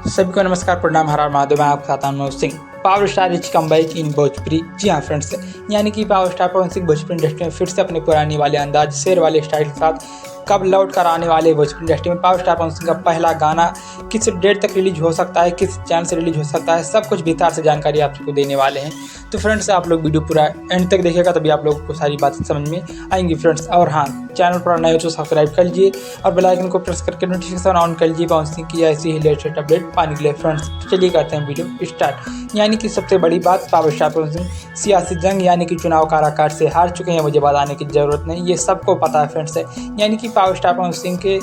सभी को नमस्कार, प्रणाम, हर हर महादेव। मैं आपके साथ Manoj Singh. Power star rich comeback in Bhojpuri. जी हाँ फ्रेंड्स, यानी कि power star Pawan Singh Bhojpuri industry में फिर से अपने पुराने वाले अंदाज, शेर वाले स्टाइल के साथ कब लौट कर आने वाले भोजपुरी इंडस्ट्री में। पावर स्टार पवन सिंह का पहला गाना किस डेट तक रिलीज हो सकता है, किस चैनल से रिलीज हो सकता है, सब कुछ विस्तार से जानकारी आप सबको देने वाले हैं। तो फ्रेंड्स, आप लोग वीडियो पूरा एंड तक देखिएगा, तभी आप लोगों को सारी बातें समझ में आएंगी फ्रेंड्स। और हाँ, चैनल पर नए हो तो सब्सक्राइब कर लीजिए और बेल आइकन को प्रेस करके नोटिफिकेशन ऑन कर लीजिए पवन सिंह की ऐसी ही लेटेस्ट अपडेट पाने के लिए फ्रेंड्स। तो चलिए करते हैं वीडियो स्टार्ट। यानी कि सबसे बड़ी बात, पावर स्टार पवन सिंह सियासी जंग यानी कि चुनाव काराकाट से हार चुके हैं, मुझे बताने की जरूरत नहीं, ये सबको पता है फ्रेंड्स। यानी कि पावर स्टार पवन सिंह के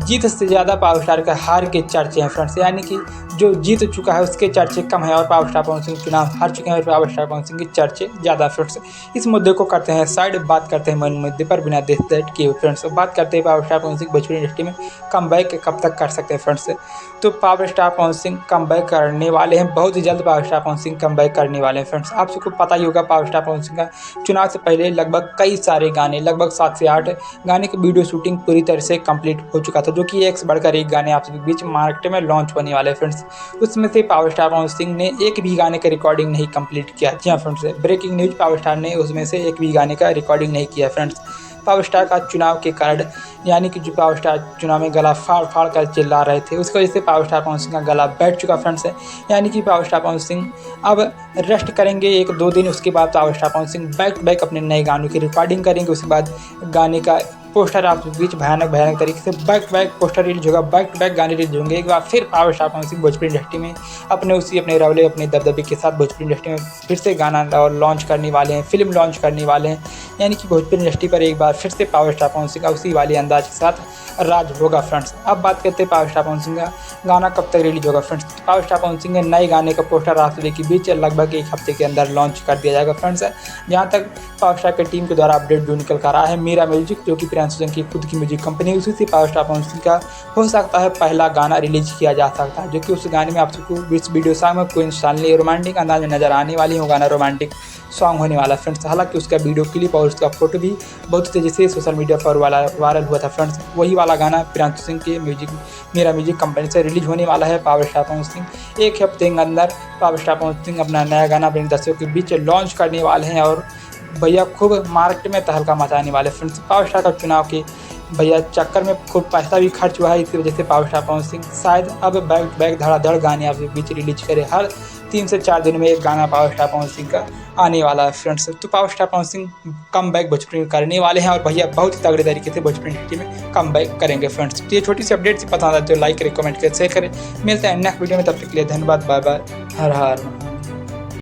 जीत से ज़्यादा पावर स्टार के हार के चर्चे हैं फ्रेंड्स। यानी कि जो जीत चुका है उसके चर्चे कम है और पावर स्टार पवन सिंह चुनाव हार चुके हैं और पावर स्टार पवन सिंह के चर्चे ज़्यादा फ्रेंड्स। इस मुद्दे को करते हैं साइड, बात करते हैं मेन मुद्दे पर बिना देश दैट किए फ्रेंड्स। बात करते हैं power star Pawan Singh Bhojpuri industry में कमबैक कब तक कर सकते हैं फ्रेंड्स। तो power star Pawan Singh comeback करने वाले हैं, बहुत ही जल्द power star Pawan Singh comeback करने वाले हैं फ्रेंड्स। आप सबको पता ही होगा, पावर स्टार पवन सिंह का चुनाव से पहले लगभग कई सारे गाने, लगभग 7 से 8 गाने की वीडियो शूटिंग पूरी तरह से कंप्लीट हो चुका था, जो कि एक से बढ़कर एक गाने आप सबके बीच मार्केट में लॉन्च होने वाले फ्रेंड्स। उसमें से पावर स्टार पवन सिंह ने एक भी गाने का रिकॉर्डिंग नहीं कंप्लीट किया। जी हाँ friends, breaking news, power star ने उसमें से एक भी गाने का रिकॉर्डिंग नहीं किया फ्रेंड्स। पावर स्टार का चुनाव के कारण, यानी कि जो पावर स्टार चुनाव में गला फाड़ फाड़ कर चिल्ला रहे थे, उसकी वजह से पावर स्टार पवन सिंह का गला बैठ चुका फ्रेंड्स है। यानी कि पावर स्टार पवन सिंह अब रेस्ट करेंगे 1-2 दिन, उसके बाद power star Pawan Singh back to back अपने नए गानों की रिकॉर्डिंग करेंगे। उसके बाद गाने का पोस्टर आप बीच भयानक तरीके से back to back poster release होगा, बैक टू बैक गाने रिलीज होंगे। एक बार फिर power star Pawan Singh Bhojpuri industry में अपने रवले, अपने दबदबे के साथ भोजपुरी इंडस्ट्री में फिर से गाना लॉन्च करने वाले हैं, फिल्म लॉन्च करने वाले हैं। यानी कि भोजपुरी इंडस्ट्री पर एक बार फिर से पावर स्टार पवन सिंह का उसी वाले अंदाज के साथ राज होगा फ्रेंड्स। अब बात करते हैं पावर स्टार पवन सिंह का गाना कब तक रिलीज होगा friends. Power star Pawan Singh के नए गाने का पोस्टर आप सभी के बीच लगभग 1 हफ्ते के अंदर लॉन्च कर दिया जाएगा फ्रेंड्स। जहाँ तक पावर स्टार की टीम के द्वारा अपडेट जो निकल कर रहा है, मीरा म्यूजिक, जो कि प्रियांशु सिंह की खुद की म्यूजिक कंपनी, उसी से पावर स्टार पवन सिंह का हो सकता है पहला गाना रिलीज किया जा सकता है, जो कि उस गाने में आप सबको इस वीडियो सॉन्ग में कोई इंस्टानली रोमांटिक अंदाज में नजर आने वाली है। वो गाना रोमांटिक सॉन्ग होने वाला फ्रेंड्स। हालांकि उसका वीडियो क्लिप और उसका फोटो भी बहुत तेज़ी से सोशल मीडिया पर वायरल हुआ था फ्रेंड्स। वही वाला गाना प्रियांशु सिंह के मीरा म्यूजिक कंपनी से रिलीज होने वाला है। पावर स्टार पवन सिंह 1 हफ्ते के अंदर पावर स्टार पवन सिंह अपना नया गाना अपने दर्शकों के बीच लॉन्च करने वाले हैं और भैया खूब मार्केट में तहलका मचाने वाले फ्रेंड्स। पावर स्टार का चुनाव के भैया चक्कर में खूब पैसा भी खर्च हुआ है, इसी वजह से पावर स्टार पवन सिंह शायद अब बैक टू बैक धड़ाधड़ गाने आप बीच रिलीज करे। हर 3 से 4 दिन में एक गाना पावर स्टार पवन सिंह का आने वाला है फ्रेंड्स। तो power star Pawan Singh come back Bhojpuri में करने वाले हैं और भैया बहुत ही तगड़े तरीके से भोजपुरी इंडस्ट्री में कम बैक करेंगे फ्रेंड्स। तो ये छोटी सी अपडेट से पसंद आती है तो लाइक करें, कमेंट करें, शेयर करें। मिलते हैं नेक्स्ट वीडियो में, तब तक के लिए धन्यवाद, बाय बाय, हर हर।